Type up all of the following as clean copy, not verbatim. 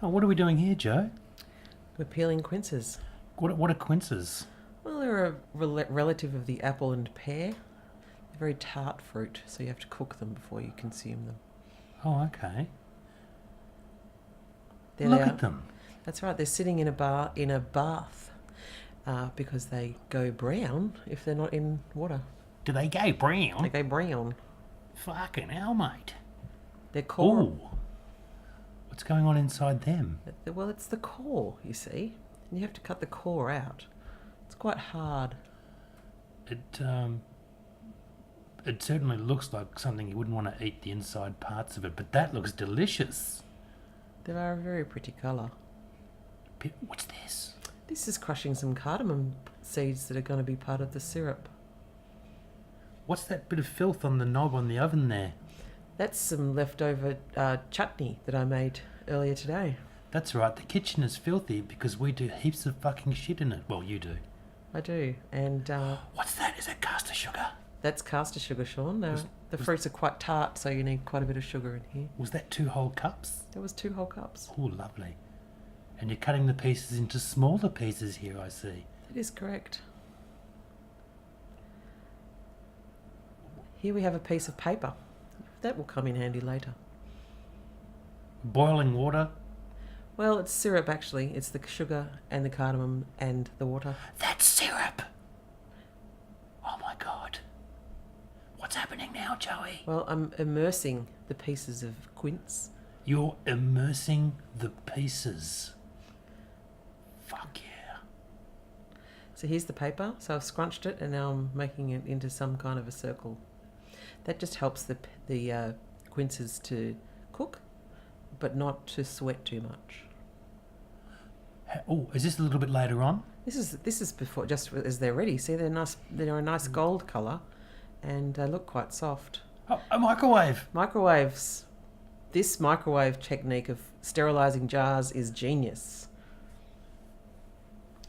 Oh, what are we doing here, Joe? We're peeling quinces. What are quinces? Well, they're a relative of the apple and pear. They're very tart fruit, so you have to cook them before you consume them. Oh, okay. There Look they are. at them. That's right. They're sitting in a bath because they go brown if they're not in water. Do they go brown? They go brown. Fucking hell, mate. Their core. Ooh. What's going on inside them? Well, it's the core, you see. And you have to cut the core out. It's quite hard. It certainly looks like something you wouldn't want to eat the inside parts of it, but that looks delicious. They are a very pretty colour. What's this? This is crushing some cardamom seeds that are going to be part of the syrup. What's that bit of filth on the knob on the oven there? That's some leftover chutney that I made earlier today. That's right, the kitchen is filthy because we do heaps of fucking shit in it. Well, you do. I do. And what's that? Is that caster sugar? that's caster sugar, Sean. The fruits are quite tart, so you need quite a bit of sugar in here. Was that 2 whole cups? There was 2 whole cups. Oh, lovely. And you're cutting the pieces into smaller pieces here, I see. That is correct. Here we have a piece of paper. That will come in handy later. Boiling water. Well, it's syrup actually. It's the sugar and the cardamom and the water. That's syrup! Oh my god. What's happening now, Joey? Well, I'm immersing the pieces of quince. You're immersing the pieces. Fuck yeah. So here's the paper. So I've scrunched it and now I'm making it into some kind of a circle. That just helps the quinces to cook, but not to sweat too much. Oh, is this a little bit later on? This is before, just as they're ready. See, they're nice. They're a nice gold colour, and they look quite soft. Oh, a microwave. Microwaves. This microwave technique of sterilising jars is genius.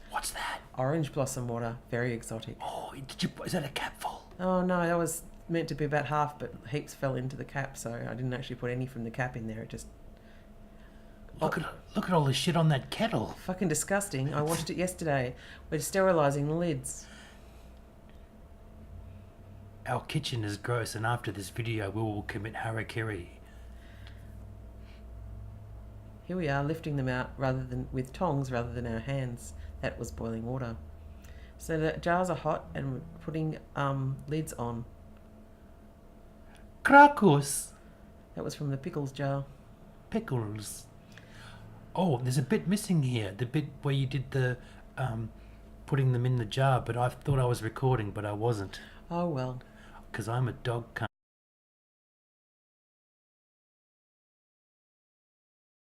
What's that? Orange blossom water, very exotic. Oh, is that a capful? Oh no, that was meant to be about half, but heaps fell into the cap, so I didn't actually put any from the cap in there. It just Look at all the shit on that kettle. fucking disgusting. I washed it yesterday. We're sterilising the lids. Our kitchen is gross, and after this video we will commit harakiri. Here we are lifting them out with tongs rather than our hands. That was boiling water. So the jars are hot and we're putting lids on. Krakus. That was from the pickles jar. Pickles. Oh, there's a bit missing here. The bit where you did the putting them in the jar, but I thought I was recording, but I wasn't. Oh well. Because I'm a dog cunt.